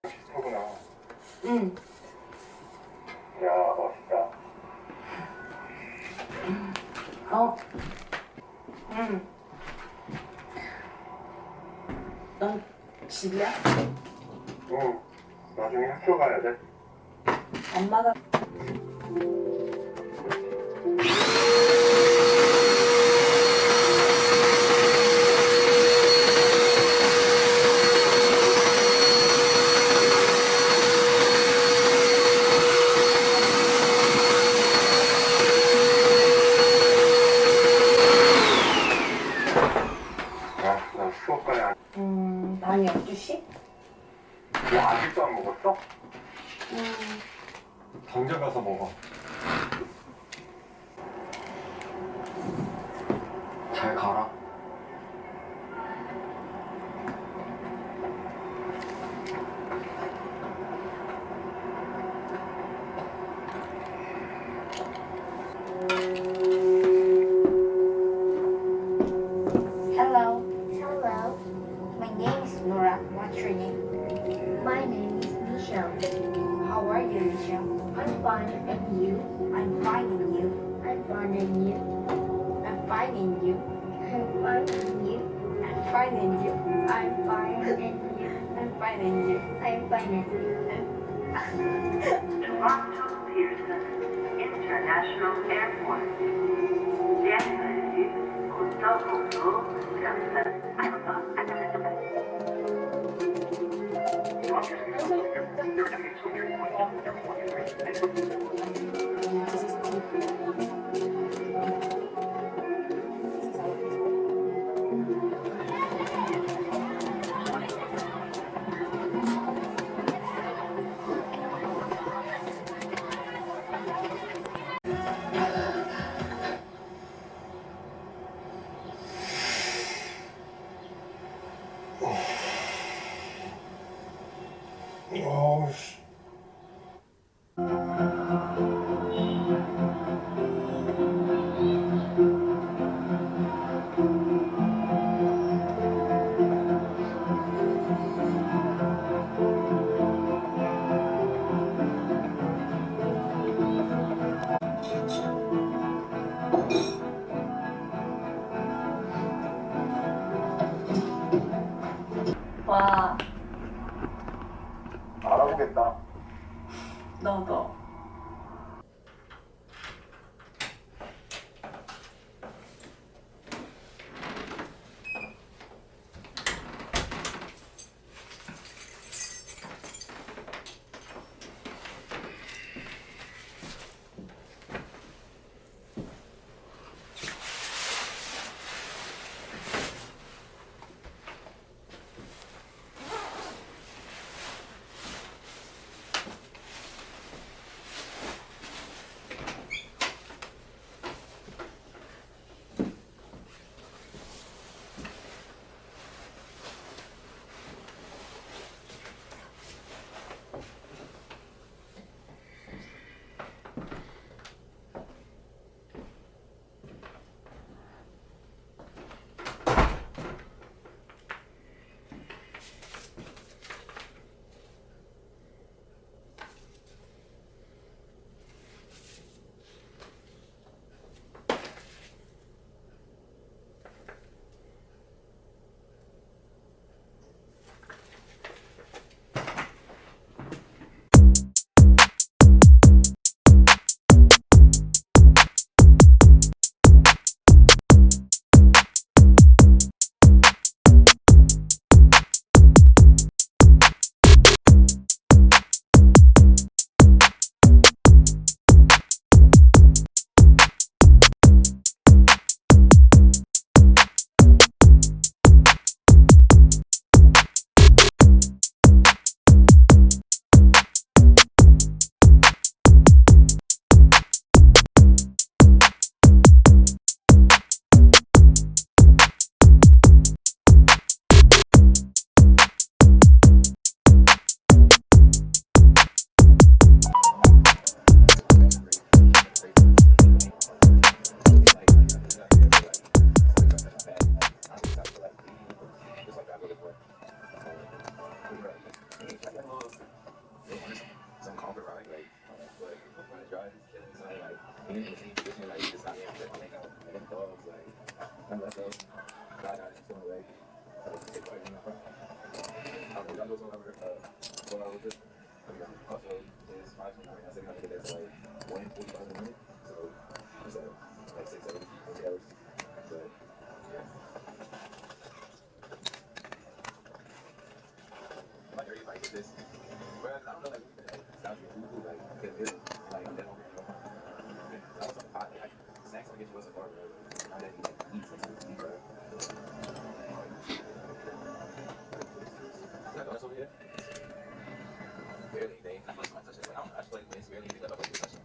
비슷하구나. 응. 야, 멋있다. 어. 응. 넌 집이야? 응. 나중에 학교 가야 돼. 엄마가 아, 나 수업 가야. 반 12시? 너 아직도 안 먹었어? 음. 당장 가서 먹어. 잘 가라. Hello. Hello, My name is Nora. What's your name? my name is Michelle. How are you, Michelle? I'm fine, and you? I'm fine and you? I'm fine, and you? I'm fine and you? I'm fine, and you? I'm fine and you? I'm fine, and you? I'm fine and you? I'm fine, and you? Toronto Pearson International Airport. Bienvenue au Toronto Pearson. 어우, 씨. And like, it's not me, but like, and then dogs, like, unless those die out and swim away, take part in the front. Y'all know some other, going on with this. Also, it's 5:29. I said, I think that's like 1:45 a minute. So, it's like 6, 7 hours. But, yeah. Like, everybody did this. But I don't know, like, sounds like food, like, because it's like, I'm definitely, I was on the pot, like, snacks, I guess you wasn't far, bro. I didn't like, eat something to eat, bro. Got donuts over here? Barely anything. I feel like somebody touched it. Like, I don't know. I just feel like it's barely anything that I feel like touched it.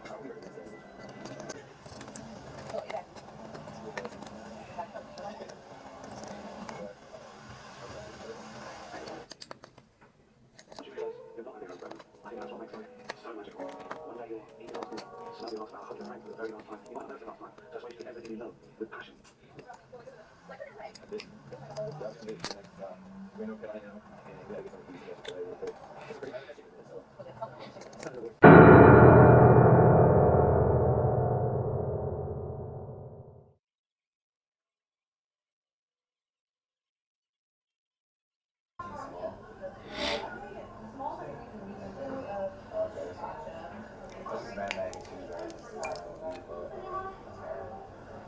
How weird is this? You're not living forever. I think that's what makes life so magical. One day you're eating off meal, snuggling off about 100 francs for the very last time. You might have never enough time. That's why you do everything you love with passion. I did. Y'all can get the next time. We know Carolina, and we gotta get some of these yesterday real quick. It's pretty much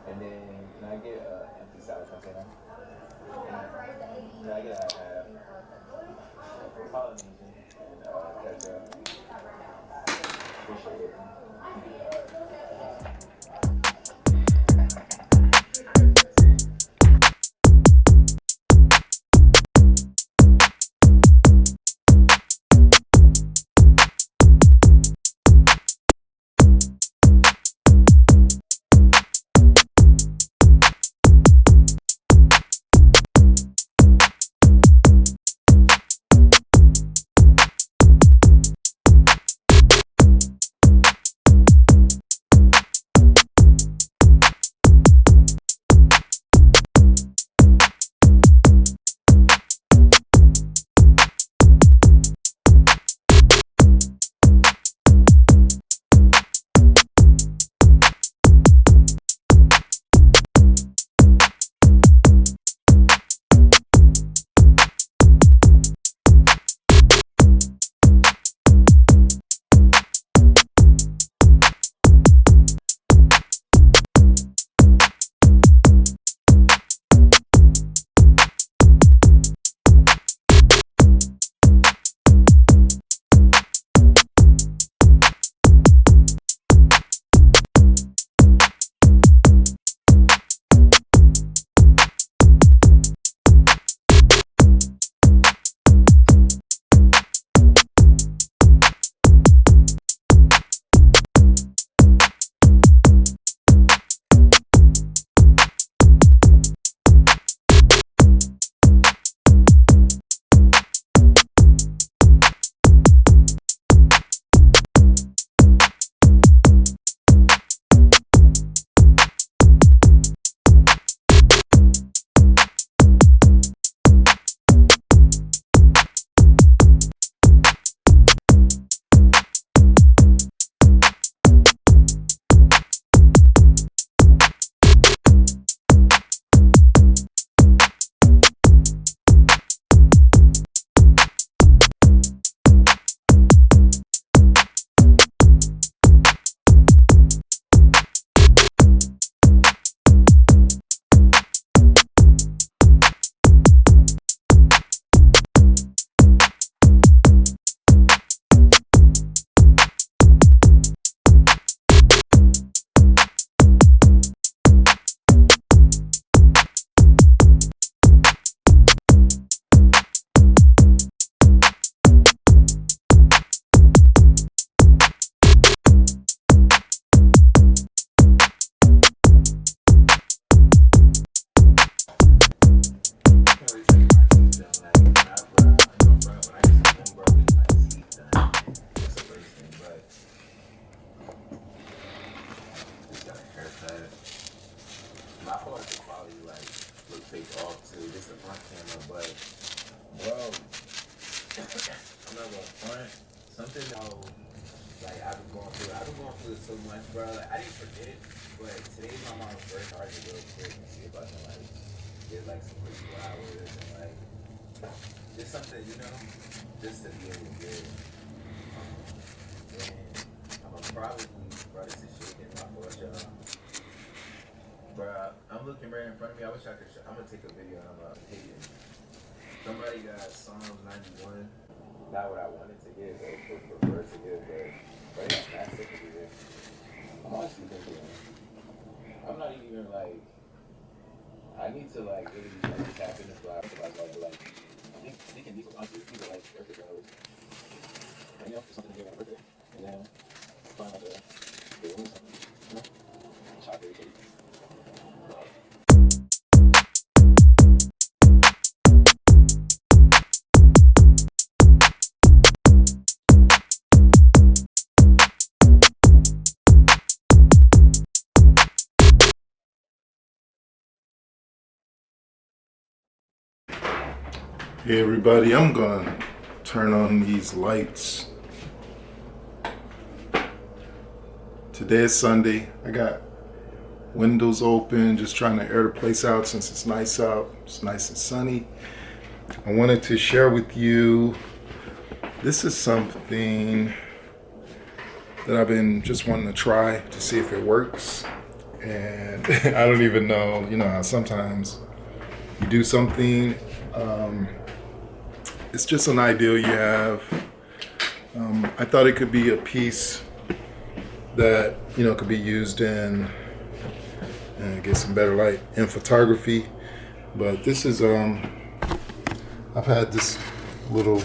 and then can I get an empty salad container? Can I get a Polynesian and ketchup? Appreciate it. something like I've been going through it so much, bro. Like, I didn't forget it, but today's my mom's birthday. I just real quick and see if I can like get like some pretty flowers and like just something, you know, just to be able to get. And I'm gonna probably, bro, this is shit getting my fault, y'all. Bro, I'm looking right in front of me. I wish I could show. I'm gonna take a video and I'm gonna hit it. Somebody got Psalms 91. Not what I wanted to get, or prefer to get, but right now, that's it to get. I'm honestly thinking, I'm not even like, I need to like really like tap into flowers. Like, I think thinking these are honestly, these are like birthday flowers. You know, for something to get on my birthday. And then find like a balloon or something, you know? Chocolate cake. Hey everybody, I'm gonna turn on these lights. Today is Sunday. I got windows open, just trying to air the place out since it's nice out. It's nice and sunny. I wanted to share with you, this is something that I've been just wanting to try to see if it works. And I don't even know, you know how sometimes you do something, it's just an idea you have. I thought it could be a piece that, you know, could be used in and get some better light in photography. But this is, I've had this little,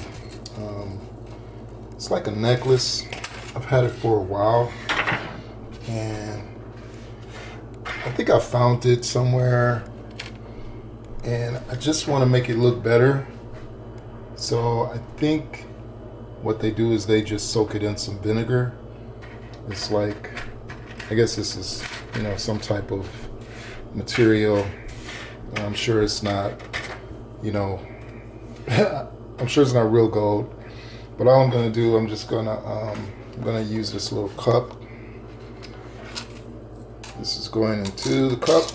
it's like a necklace. I've had it for a while, and I think I found it somewhere, and I just want to make it look better. So I think what they do is they just soak it in some vinegar. It's like, I guess this is, you know, some type of material. I'm sure it's not, you know, I'm sure it's not real gold. But all I'm gonna do, I'm gonna use this little cup. This is going into the cup.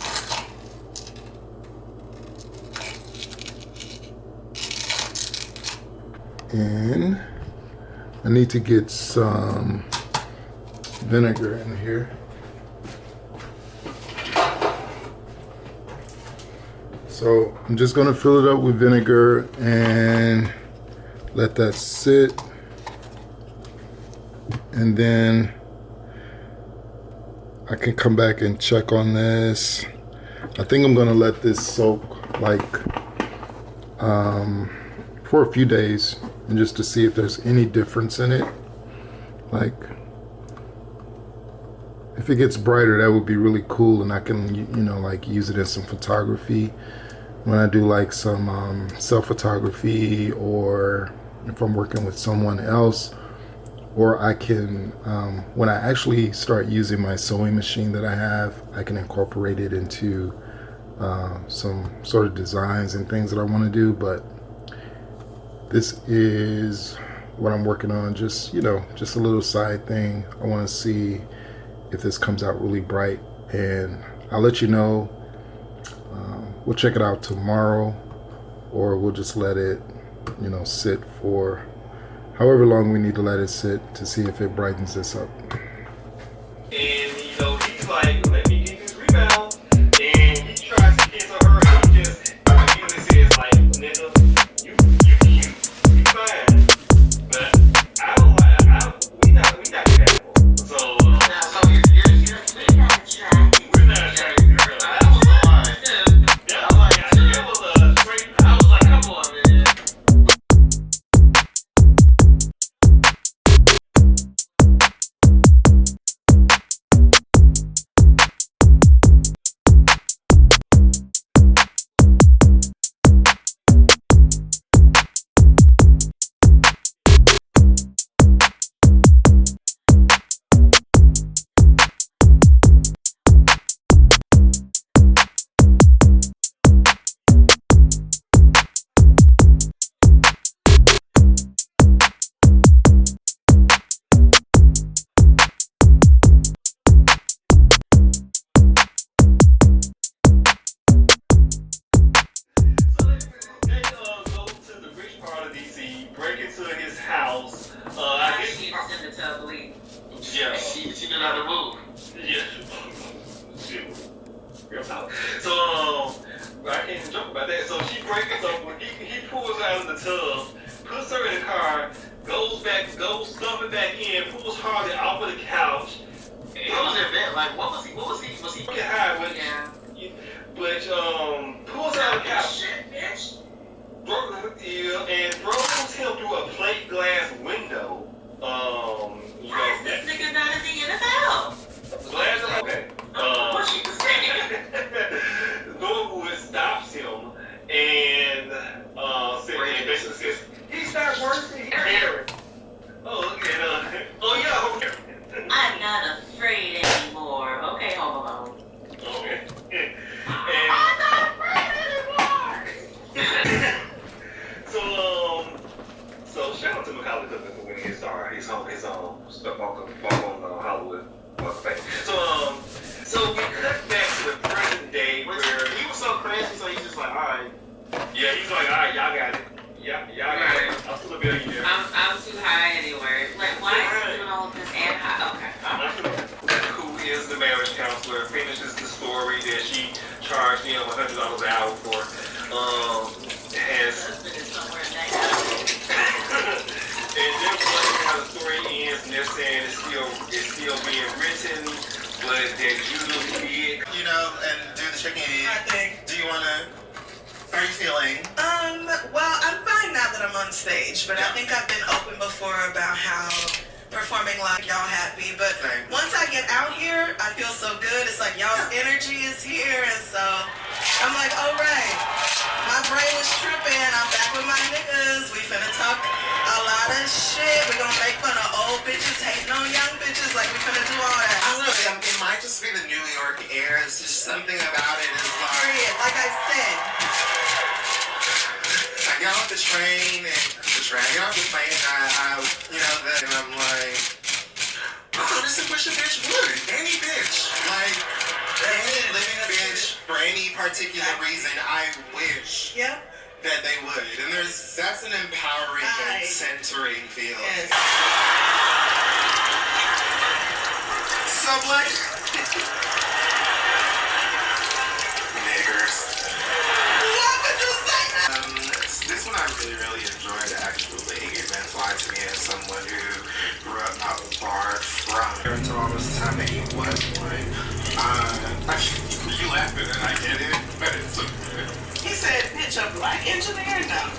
And I need to get some vinegar in here. So I'm just gonna fill it up with vinegar and let that sit. And then I can come back and check on this. I think I'm gonna let this soak like for a few days, and just to see if there's any difference in it. Like, if it gets brighter, that would be really cool, and I can, you know, like use it in some photography when I do like some self-photography, or if I'm working with someone else. Or I can, when I actually start using my sewing machine that I have, I can incorporate it into some sort of designs and things that I want to do. But this is what I'm working on, just, you know, just a little side thing. I want to see if this comes out really bright, and I'll let you know. We'll check it out tomorrow, or we'll just let it, you know, sit for however long we need to let it sit to see if it brightens this up. And, you know, he's like, let me get this rebound. And he tries to kiss on her, and he just immediately says, like, nigga, you cute, you fine. But we not compatible. So, we're not attracted to girl. That was a lie. Yeah, it was a straight, I was like, come on, man. Yeah, she been on the move. Yeah. Shit. Real talk. So, I can't even joke about that. So she breaks it. So he pulls her out of the tub, puts her in the car, goes stuffing back in, pulls Harley off of the couch. What was their bet? Like, what was he? Was he fucking high with? Yeah. But pulls her out of the couch. Shit, bitch. And throws him through a plate glass window. Why is this nigga not in the NFL? Glass, okay. What she was saying? Norwood stops him and basically says, he's not worthy. Aaron. Oh, okay. Oh, yeah, okay. I'm not afraid anymore. Okay, Home Alone. Okay. I'm not afraid anymore. So shout out to Macaulay Culkin for winning his star. He's on stuff on Hollywood Walk of Fame. So we cut back to the present day where he was so crazy. So he's just like, all right. Yeah, he's like, all right, y'all got it. Yeah, y'all got it. I'm still a billionaire. I'm too high anyway. Like, why is he doing all of this and high? Okay. Who is the marriage counselor? Finishes the story that she charged him $100 an hour for. Husband is somewhere in that house. And then how the story ends, and they're saying it's still being written, but that Judah did. You know, and do the chicken. I think. Do you wanna? How are you feeling? Well, I'm fine now that I'm on stage, but I think I've been open before about how performing like y'all happy, but Right. once I get out here, I feel so good. It's like y'all's energy is here, and so I'm like, all right, my brain was tripping. I'm back with my niggas. We finna talk a lot of shit. We gonna make fun of old bitches hating on young bitches. Like, we finna do all I that. don't know. It might just be the New York air. It's just something about it is like. Period. Like I said. I get off the train and I get off the plane and and I'm like, oh, this is what your bitch would. Any bitch. Like, any living bitch for any particular reason, I wish Yeah. that they would. And that's an empowering and centering feeling. Yes. So, like, niggers. Why would you say that? This one I really enjoyed actually. It meant a lot to me as someone who grew up not far from until almost the time that he was one. You laughing and I get it, but it's so good. He said, bitch, a black engineer? No.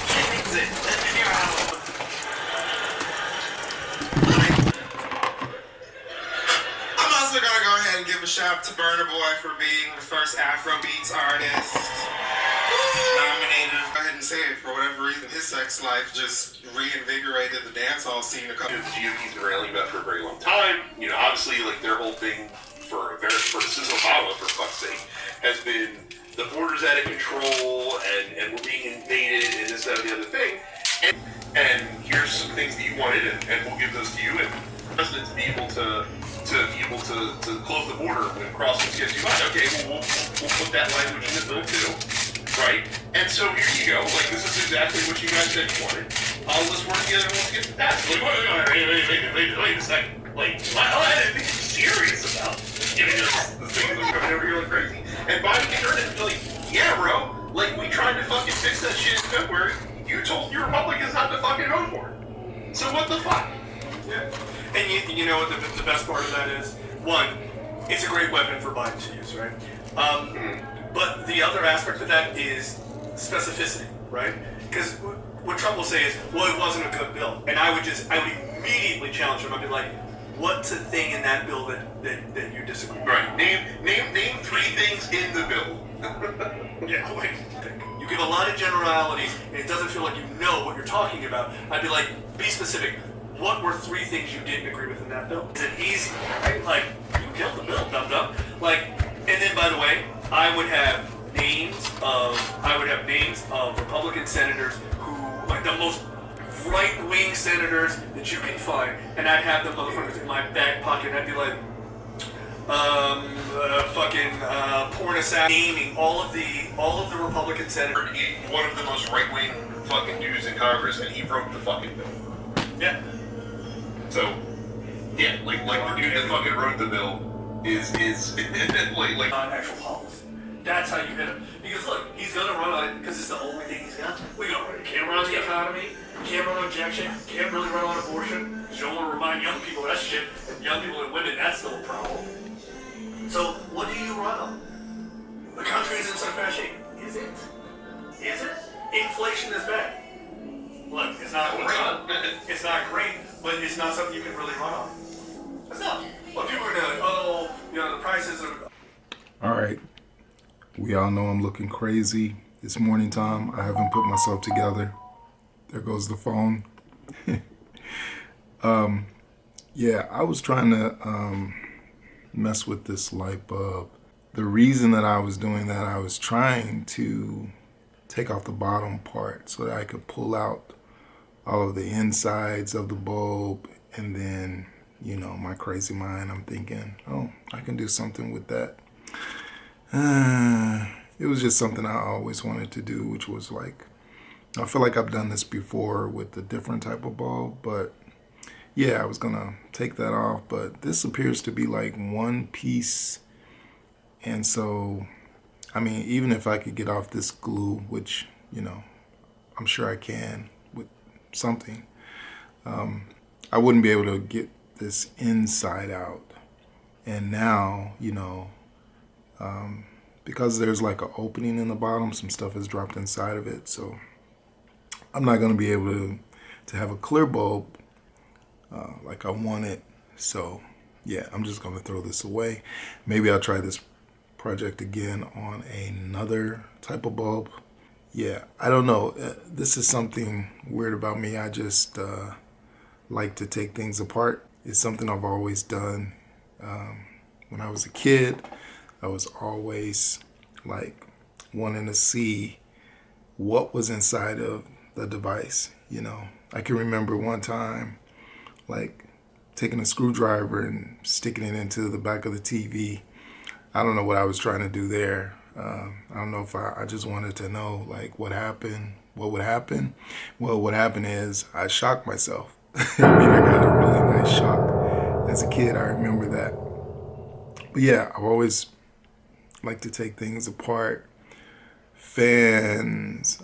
Can't exist. Let me hear out. I'm also gonna go ahead and give a shout out to Burna Boy for being the first Afrobeats artist nominated. Go ahead and say it. For whatever reason, his sex life just reinvigorated the dancehall scene a couple. The GOP's been railing about for a very long time. You know, obviously, like their whole thing since Obama, for fuck's sake, has been the border's out of control and we're being invaded and this, that, and the other thing. And here's some things that you wanted, and we'll give those to you. And the president to be able to close the border when crossings get too much. Okay, well, we'll put that language in the bill too, right? And so here you go. Like, this is exactly what you guys said you wanted. Let's work together and let's get to that. Like, wait a second. Like, I didn't think you were serious about giving us the things that are coming over here like crazy. And Biden can turn it and be like, yeah, bro. Like, we tried to fucking fix that shit in February. You told your Republicans not to fucking vote for it. So what the fuck? Yeah. And you know what the best part of that is? One, it's a great weapon for Biden to use, right? But the other aspect of that is specificity, right? Because what Trump will say is, well, it wasn't a good bill. And I would immediately challenge him. I'd be like, what's a thing in that bill that you disagree with? Right. Name 3 things in the bill. Yeah, like, you give a lot of generalities, and it doesn't feel like you know what you're talking about. I'd be like, be specific. What were 3 things you didn't agree with in that bill? Is it easy, right? Like, you killed the bill, dum-dum. Like, and then, by the way, I would have names of Republican senators who, like, the most right-wing senators that you can find, and I'd have them motherfuckers in my back pocket, and I'd be like, porn assassin, naming all of the Republican senators. One of the most right-wing fucking dudes in Congress, and he wrote the fucking bill. Yeah. So, Yeah, like the dude that fucking wrote the bill is like on actual policy. That's how you hit him. Because look, he's gonna run on it because it's the only thing he's got. We don't run. Can't run on the economy. Can't run on injection. Can't really run on abortion. You don't want to remind young people of that shit. And young people and women, that's still a problem. So what do you run on? The country is in such bad shape. Is it? Is it? Inflation is bad. Look, it's not great. It's not great, but it's not something you can really run on. It's not. Well, people are like, oh, you know, the prices are. All right. We all know I'm looking crazy. It's morning time. I haven't put myself together. There goes the phone. Yeah, I was trying to mess with this light bulb. The reason that I was doing that, I was trying to take off the bottom part so that I could pull out all of the insides of the bulb, and then, you know, my crazy mind, I'm thinking, oh, I can do something with that. It was just something I always wanted to do, which was like, I feel like I've done this before with a different type of bulb, but yeah, I was gonna take that off, but this appears to be like one piece. And so, I mean, even if I could get off this glue, which, you know, I'm sure I can with something, I wouldn't be able to get this inside out. And now, you know, because there's like an opening in the bottom, some stuff is dropped inside of it. So I'm not going to be able to have a clear bulb like I want it. So yeah, I'm just going to throw this away. Maybe I'll try this project again on another type of bulb. Yeah, I don't know. This is something weird about me. I just like to take things apart. It's something I've always done. When I was a kid, I was always like wanting to see what was inside of the device. You know, I can remember one time like taking a screwdriver and sticking it into the back of the TV. I don't know what I was trying to do there. I don't know if I just wanted to know like what happened, what would happen. Well, what happened is I shocked myself. I mean, I got a really nice shock as a kid. I remember that. But yeah, I've always liked to take things apart. Fans,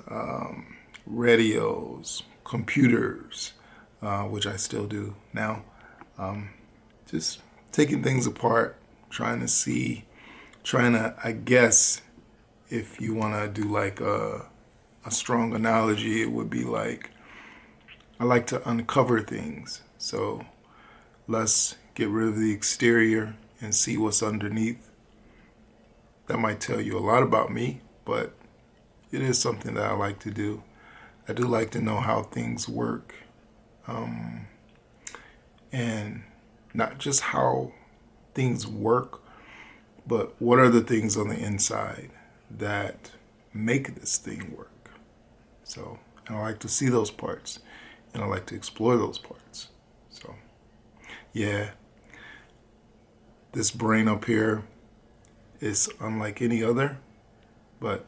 radios, computers, which I still do now. Just taking things apart, trying to, I guess, if you want to do like a strong analogy, it would be like, I like to uncover things. So let's get rid of the exterior and see what's underneath. That might tell you a lot about me, but it is something that I like to do. I do like to know how things work, and not just how things work, but what are the things on the inside that make this thing work. So, and I like to see those parts, and I like to explore those parts. So, yeah, this brain up here is unlike any other, but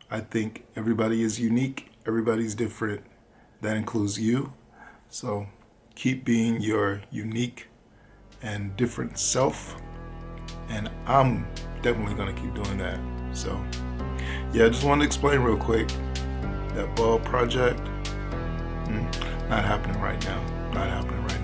I think everybody is unique. Everybody's different. That includes you. So keep being your unique and different self. And I'm definitely going to keep doing that. So yeah, I just wanted to explain real quick that bulb project. Not happening right now. Not happening right now.